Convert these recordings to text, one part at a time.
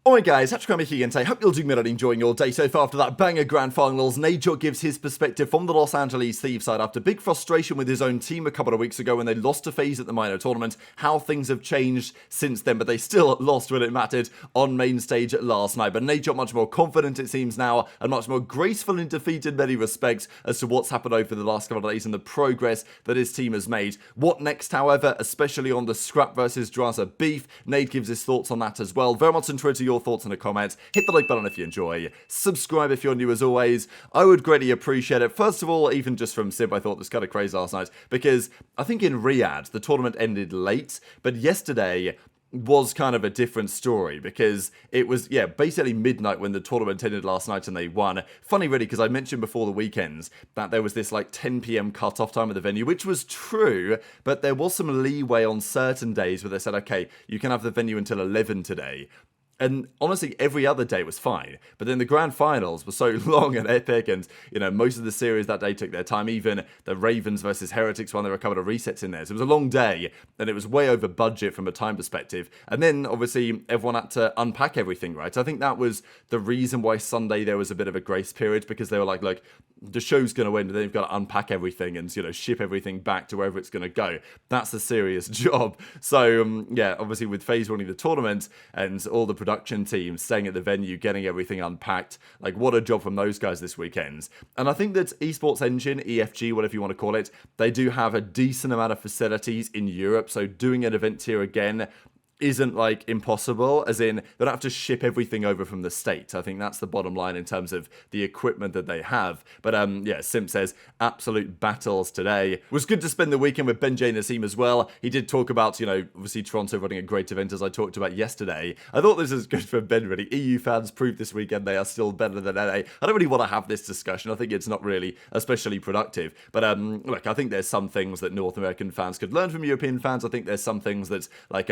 Alright guys, HyDra here and I hope you're doing well and enjoying your day so far. After that banger grand finals, Nadeshot gives his perspective from the Los Angeles Thieves side after big frustration with his own team a couple of weeks ago when they lost to FaZe at the minor tournament, how things have changed since then, but they still lost when it mattered on main stage last night. But Nadeshot much more confident it seems now, and much more graceful in defeat in many respects as to what's happened over the last couple of days and the progress that his team has made. What next, however, especially on the Scrap versus Drazah beef, Nade gives his thoughts on that as well. Very much interested your thoughts in the comments. Hit the like button if you enjoy. Subscribe if you're new as always. I would greatly appreciate it. First of all, even just from Simp, I thought this kind of crazy last night because I think in Riyadh, the tournament ended late, but yesterday was kind of a different story because it was, basically midnight when the tournament ended last night and they won. Funny really because I mentioned before the weekends that there was this like 10 PM cut-off time at the venue, which was true, but there was some leeway on certain days where they said, okay, you can have the venue until 11 today. And honestly, every other day was fine. But then the grand finals were so long and epic, and, you know, most of the series that day took their time. Even the Ravens versus Heretics one, there were a couple of resets in there. So it was a long day, and it was way over budget from a time perspective. And then, obviously, everyone had to unpack everything, right? I think that was the reason why Sunday there was a bit of a grace period, because they were like, look, the show's going to end, and then you've got to unpack everything and, you know, ship everything back to wherever it's going to go. That's a serious job. So, obviously with FaZe winning the tournament and all the production team staying at the venue, getting everything unpacked, like what a job from those guys this weekend. And I think that Esports Engine, EFG, whatever you want to call it, they do have a decent amount of facilities in Europe, so doing an event here again isn't like impossible, as in they don't have to ship everything over from the States. I think that's the bottom line in terms of the equipment that they have. But Simp says absolute battles today. It was good to spend the weekend with JoeDeceives as well. He did talk about, you know, obviously Toronto running a great event as I talked about yesterday. I thought this was good for Ben really. EU fans proved this weekend they are still better than LA. I don't really want to have this discussion. I think it's not really especially productive. But look, I think there's some things that North American fans could learn from European fans. I think there's some things that like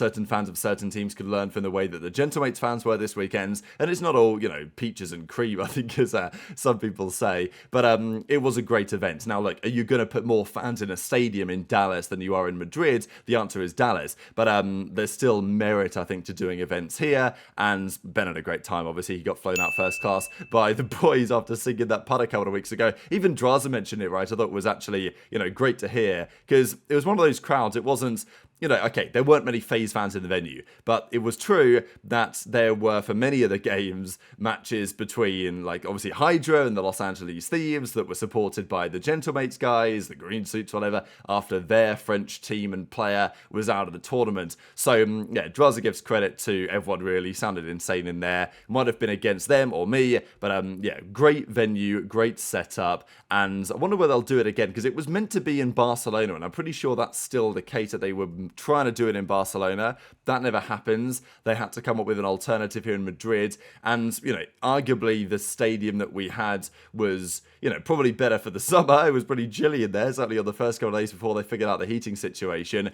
certain fans of certain teams could learn from the way that the Gentlemates fans were this weekend. And it's not all, you know, peaches and cream, I think, as some people say. But it was a great event. Now, look, are you going to put more fans in a stadium in Dallas than you are in Madrid? The answer is Dallas. But there's still merit, I think, to doing events here. And Ben had a great time. Obviously, he got flown out first class by the boys after singing that putt a couple of weeks ago. Even Drazah mentioned it, right? I thought it was actually, you know, great to hear, because it was one of those crowds. It wasn't, you know, okay, there weren't many FaZe fans in the venue, but it was true that there were, for many of the games, matches between, like, obviously HyDra and the Los Angeles Thieves that were supported by the Gentlemates guys, the green suits, whatever, after their French team and player was out of the tournament. So, Drazah gives credit to everyone, really. Sounded insane in there. Might have been against them or me, but, great venue, great setup, and I wonder whether they'll do it again, because it was meant to be in Barcelona, and I'm pretty sure that's still the case, that they were trying to do it in Barcelona. That never happens. They had to come up with an alternative here in Madrid. And, you know, arguably the stadium that we had was, you know, probably better for the summer. It was pretty chilly in there, certainly on the first couple of days before they figured out the heating situation.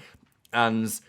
And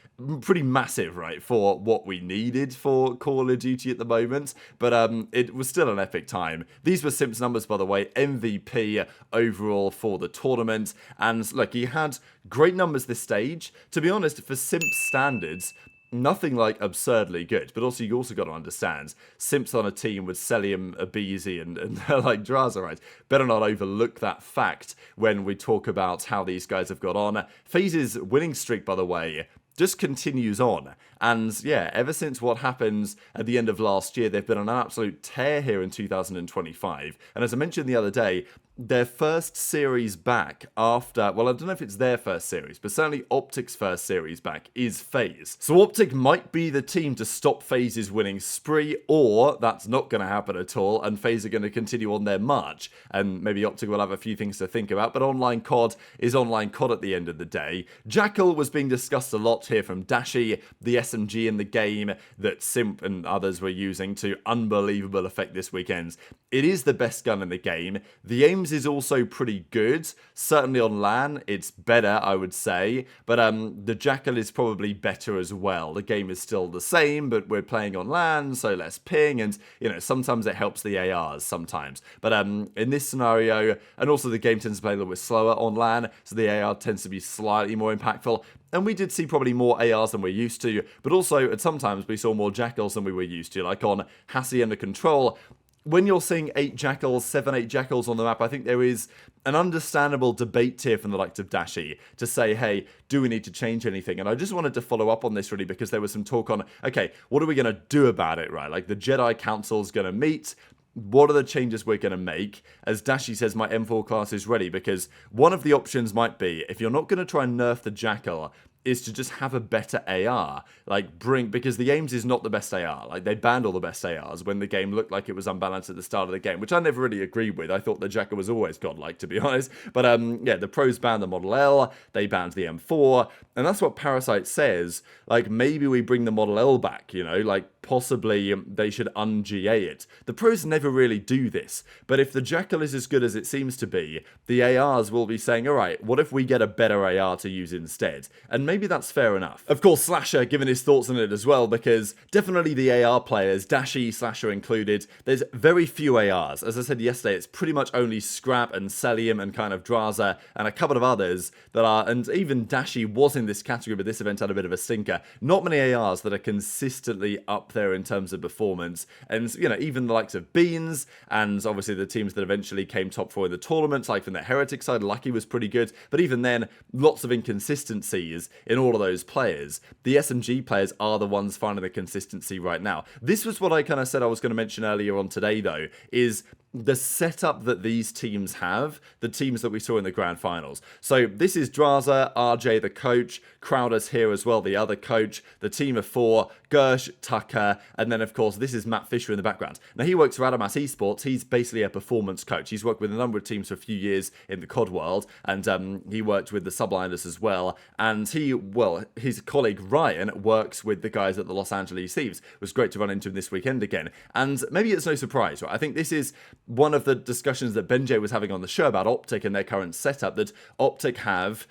pretty massive, right, for what we needed for Call of Duty at the moment. But it was still an epic time. These were Simp's numbers, by the way. MVP overall for the tournament. And look, he had great numbers this stage. To be honest, for Simp's standards, nothing like absurdly good, but also you also got to understand Simp's on a team with Cellium, aBeZy, and like Drazah, right? Better not overlook that fact when we talk about how these guys have got on. FaZe's winning streak, by the way, just continues on. And ever since what happened at the end of last year, they've been on an absolute tear here in 2025. And as I mentioned the other day, their first series back after, well, I don't know if it's their first series, but certainly OpTic's first series back is FaZe. So OpTic might be the team to stop FaZe's winning spree, or that's not going to happen at all, and FaZe are going to continue on their march. And maybe OpTic will have a few things to think about, but online COD is online COD at the end of the day. JaCal was being discussed a lot here from Dashy, the SMG in the game that Simp and others were using to unbelievable effect this weekend. It is the best gun in the game. The aim is also pretty good. Certainly on LAN, it's better, I would say. But the JaCal is probably better as well. The game is still the same, but we're playing on LAN, so less ping, and, you know, sometimes it helps the ARs sometimes. But in this scenario, and also the game tends to play a little bit slower on LAN, so the AR tends to be slightly more impactful. And we did see probably more ARs than we're used to, but also at sometimes we saw more Jackals than we were used to, like on Hacienda Control. When you're seeing 8 Jackals, 7, 8 Jackals on the map, I think there is an understandable debate here from the likes of Dashy to say, hey, do we need to change anything? And I just wanted to follow up on this really because there was some talk on, okay, what are we going to do about it, right? Like the Jedi Council's going to meet. What are the changes we're going to make? As Dashy says, my M4 class is ready, because one of the options might be, if you're not going to try and nerf the Jackal, is to just have a better AR. Like, because the Aims is not the best AR. Like, they banned all the best ARs when the game looked like it was unbalanced at the start of the game, which I never really agreed with. I thought the Jackal was always godlike, to be honest. But, yeah, the pros banned the Model L, they banned the M4, and that's what Parasite says. Like, maybe we bring the Model L back, you know? Like, possibly they should un-GA it. The pros never really do this, but if the Jackal is as good as it seems to be, the ARs will be saying, alright, what if we get a better AR to use instead? And maybe that's fair enough. Of course, Slasher giving his thoughts on it as well, because definitely the AR players, Dashy, Slasher included, there's very few ARs. As I said yesterday, it's pretty much only Scrap and Cellium and kind of Drazah and a couple of others that are, and even Dashy was in this category, but this event had a bit of a stinker. Not many ARs that are consistently up there in terms of performance, and you know, even the likes of Beans and obviously the teams that eventually came top 4 in the tournament, like from the Heretic side, Lucky was pretty good, but even then, lots of inconsistencies in all of those players. The SMG players are the ones finding the consistency right now. This was what I kind of said I was going to mention earlier on today, though, is the setup that these teams have, the teams that we saw in the grand finals. So this is Drazah, RJ the coach, Crowder's here as well, the other coach, the team of 4, Gersh, Tucker, and then of course this is Matt Fisher in the background. Now he works for Adamas Esports, he's basically a performance coach. He's worked with a number of teams for a few years in the COD world, and he worked with the Subliners as well, and his colleague Ryan works with the guys at the Los Angeles Thieves. It was great to run into him this weekend again, and maybe it's no surprise, right? I think this is one of the discussions that Benjay was having on the show about OpTic and their current setup, that OpTic have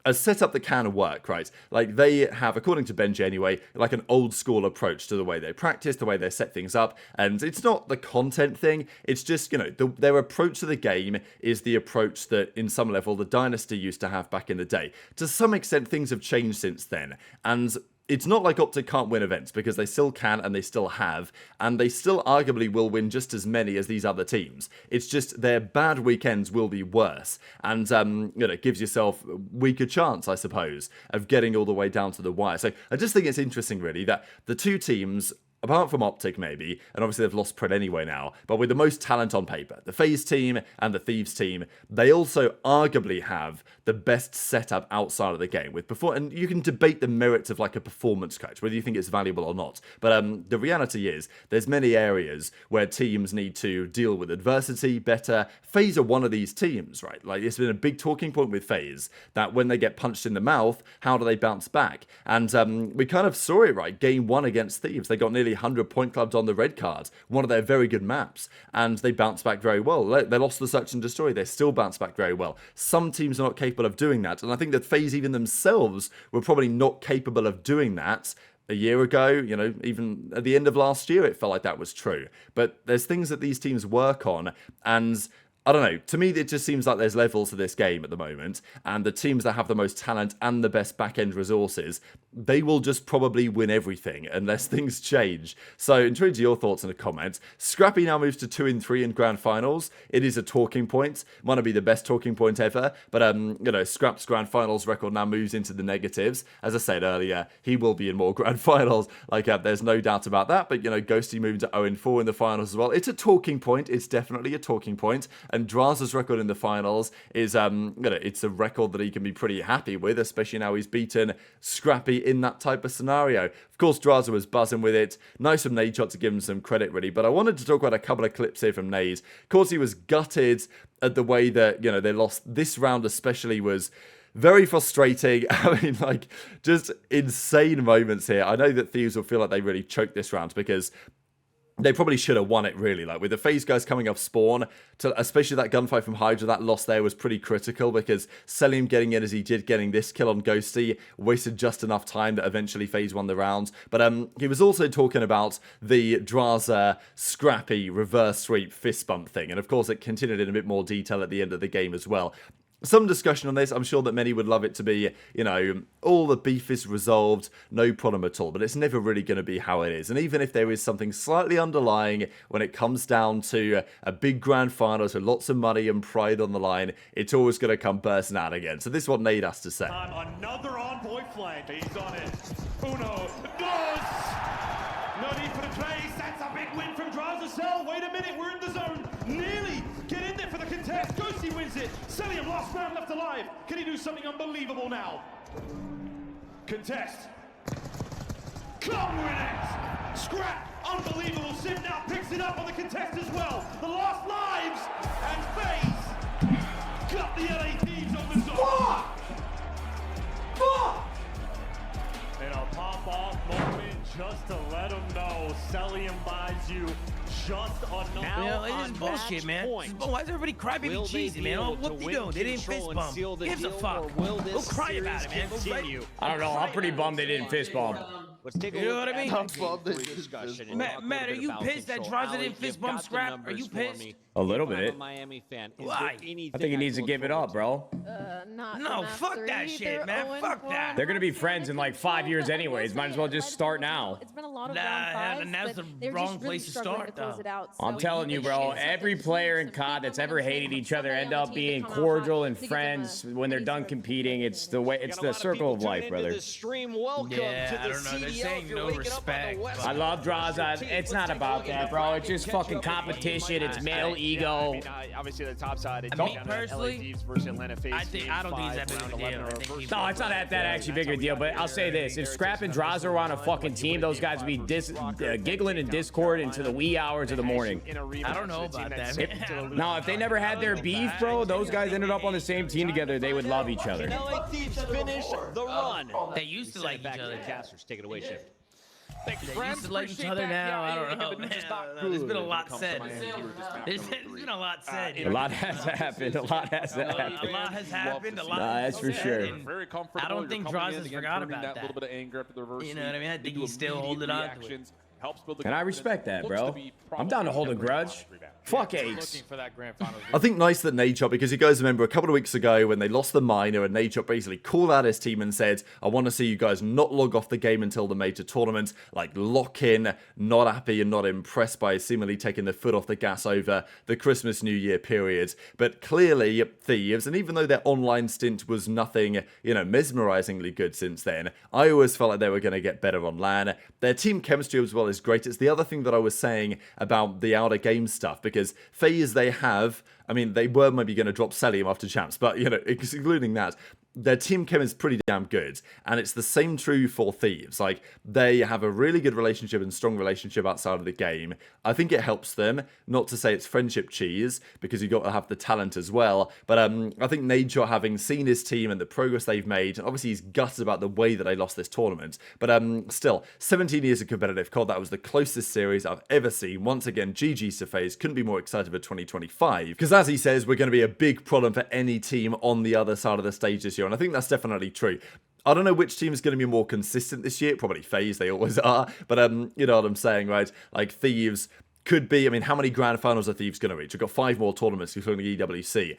a setup that can work, right? Like they have, according to Benjay anyway, like an old school approach to the way they practice, the way they set things up, and it's not the content thing, it's just, you know, their approach to the game is the approach that in some level the Dynasty used to have back in the day. To some extent things have changed since then, and it's not like OpTic can't win events, because they still can and they still have, and they still arguably will win just as many as these other teams. It's just their bad weekends will be worse, and you know, it gives yourself a weaker chance, I suppose, of getting all the way down to the wire. So I just think it's interesting, really, that the two teams, apart from OpTic maybe, and obviously they've lost Pred anyway now, but with the most talent on paper, the FaZe team and the Thieves team, they also arguably have the best setup outside of the game. And you can debate the merits of like a performance coach, whether you think it's valuable or not. But the reality is, there's many areas where teams need to deal with adversity better. FaZe are one of these teams, right? Like, it's been a big talking point with FaZe, that when they get punched in the mouth, how do they bounce back? And we kind of saw it, right? Game 1 against Thieves, they got nearly 100 point clubbed on the red card, one of their very good maps, and they bounced back very well. They lost the Search and Destroy, they still bounced back very well. Some teams are not capable of doing that, and I think that FaZe even themselves were probably not capable of doing that a year ago, you know, even at the end of last year it felt like that was true. But there's things that these teams work on, and I don't know, to me it just seems like there's levels to this game at the moment, and the teams that have the most talent and the best back-end resources, they will just probably win everything unless things change. So intrigued to your thoughts in the comments. Scrappy now moves to 2-3 in grand finals. It is a talking point, might not be the best talking point ever, but you know, Scrap's grand finals record now moves into the negatives. As I said earlier, he will be in more grand finals, like there's no doubt about that, but you know, Ghosty moving to 0-4 in the finals as well. It's a talking point, it's definitely a talking point. And Drazah's record in the finals is, you know, it's a record that he can be pretty happy with, especially now he's beaten Scrappy in that type of scenario. Of course, Drazah was buzzing with it. Nice from Nadeshot to give him some credit, really. But I wanted to talk about a couple of clips here from Nade. Of course, he was gutted at the way that, you know, they lost. This round especially was very frustrating. I mean, like, just insane moments here. I know that Thieves will feel like they really choked this round, because they probably should have won it, really. Like, with the FaZe guys coming off spawn, especially that gunfight from HyDra, that loss there was pretty critical, because Cellium getting in as he did, getting this kill on Ghosty, wasted just enough time that eventually FaZe won the round. But he was also talking about the Drazah Scrappy reverse sweep fist bump thing, and of course it continued in a bit more detail at the end of the game as well. some discussion on this. I'm sure that many would love it to be, you know, all the beef is resolved, no problem at all, but it's never really going to be how it is. And even if there is something slightly underlying when it comes down to a big grand final, so lots of money and pride on the line, it's always going to come bursting out again. So this is what Nade has to say. Another Envoy flank. He's on it. Uno. Dos. No need for the trace. That's a big win from Drazah. Cell. Wait a minute. We're in the zone. Nearly. Get in there for the contest. Ghosty wins it. Cellium, last man left alive. Can he do something unbelievable now? Contest. Come win it. Scrap. Unbelievable. Simp now picks it up on the contest as well. The last lives. And FaZe got the LA Thieves on the zone. Fuck! Fuck! In a pop-off moment, just to let them know, Cellium buys you just enough. Now, it's just bullshit, man. Why is everybody crybaby cheesy, man? Oh, what they doing? They didn't fist bump. Gives a fuck. Go cry about it, man. Go cry. I don't know. I'm pretty bummed they didn't fist bump. Let's take you know what I mean? Matt, are you pissed that Drazah didn't fist bump Scrap? Are you pissed? A little bit. Why? I think he needs to give it up, bro. No, fuck that shit, man. Fuck that. They're gonna be friends in like 5 years anyways. Might as well just start now. It's been a lot of now's the wrong place to start, though. I'm telling you, bro. Every player in COD that's ever hated each other end up being cordial and friends when they're done competing. It's the way. It's the circle of life, brother. Yeah, I don't know. They're saying no respect. I love Drazah. It's not about that, bro. It's just fucking competition. It's male ego. Obviously, the top side. Me personally, I don't think it's that big of a deal. No, it's not that actually big of a deal. But I'll say this: if Scrap and Drazah were on a fucking team, those guys would be giggling in Discord into the wee hours of the morning. I don't know about that. Now, if they never had their beef, bro, those guys ended up on the same team together. They would love each other. LA Thieves finish the run. They used to like each other. Casters, take it away, Shift. They used to like each other now. I don't know, man. There's been a lot said. There's been a lot said. A lot has happened. A lot has happened. A lot has happened. A lot. That's for sure. I don't think Drazah's forgot about that. Little bit of anger after the reverse. You know what I mean? I think he's still holding on to it. And I respect that, bro. I'm down to hold a grudge. Fuck AIDS. I think nice that Nadeshot, because you guys remember a couple of weeks ago when they lost the minor and Nadeshot basically called out his team and said, I want to see you guys not log off the game until the major tournament, like lock in, not happy and not impressed by seemingly taking the foot off the gas over the Christmas New Year period. But clearly Thieves, and even though their online stint was nothing, you know, mesmerizingly good since then, I always felt like they were going to get better on LAN. Their team chemistry as well is great. It's the other thing that I was saying about the outer game stuff, because FaZe, they have, I mean, they were maybe going to drop Cellium after champs, but, you know, excluding that, their team chem is pretty damn good, and it's the same true for Thieves. Like, they have a really good relationship and strong relationship outside of the game. I think it helps them, not to say it's friendship cheese, because you've got to have the talent as well, but I think Nadeshot, having seen his team and the progress they've made, obviously he's gutted about the way that they lost this tournament, but still, 17 years of competitive COD, that was the closest series I've ever seen. Once again, GG's to FaZe, couldn't be more excited for 2025, because as he says, we're going to be a big problem for any team on the other side of the stage this year. And I think that's definitely true. I don't know which team is going to be more consistent this year. Probably FaZe, they always are. But you know what I'm saying, right? Like, Thieves could be, I mean, how many grand finals are Thieves going to reach? We've got 5 more tournaments, including EWC.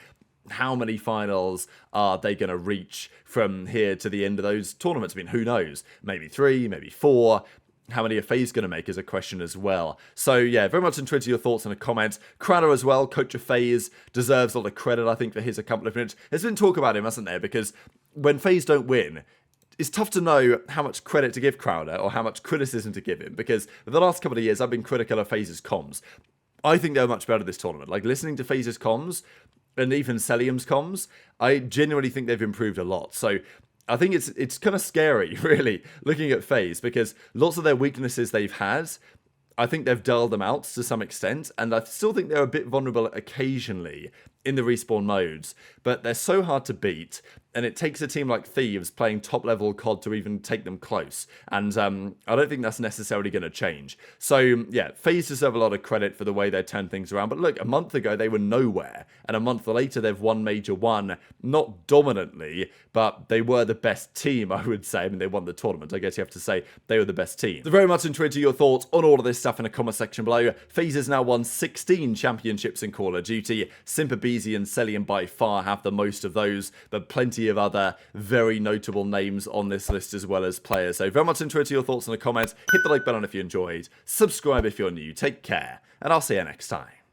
How many finals are they going to reach from here to the end of those tournaments? I mean, who knows? Maybe 3, maybe 4. How many are FaZe going to make is a question as well. So, yeah, very much into your thoughts in the comments. Crowder as well, coach of FaZe, deserves a lot of credit, I think, for his accomplishment. There's been talk about him, hasn't there? Because when FaZe don't win, it's tough to know how much credit to give Crowder or how much criticism to give him. Because for the last couple of years, I've been critical of FaZe's comms. I think they're much better this tournament. Like, listening to FaZe's comms and even Cellium's comms, I genuinely think they've improved a lot. So, I think it's kind of scary, really, looking at FaZe, because lots of their weaknesses they've had, I think they've dulled them out to some extent, and I still think they're a bit vulnerable occasionally in the respawn modes, but they're so hard to beat, and it takes a team like Thieves playing top-level COD to even take them close, and I don't think that's necessarily going to change. So, yeah, FaZe deserve a lot of credit for the way they turned things around, but look, a month ago they were nowhere, and a month later they've won Major 1, not dominantly, but they were the best team, I would say. I mean, they won the tournament. I guess you have to say they were the best team. So very much intrigued to your thoughts on all of this stuff in the comment section below. FaZe has now won 16 championships in Call of Duty. Simp, aBeZy, aBeZy and Cellium by far have the most of those, but plenty of other very notable names on this list as well as players. So very much interested in your thoughts in the comments. Hit the like button if you enjoyed. Subscribe if you're new. Take care, and I'll see you next time.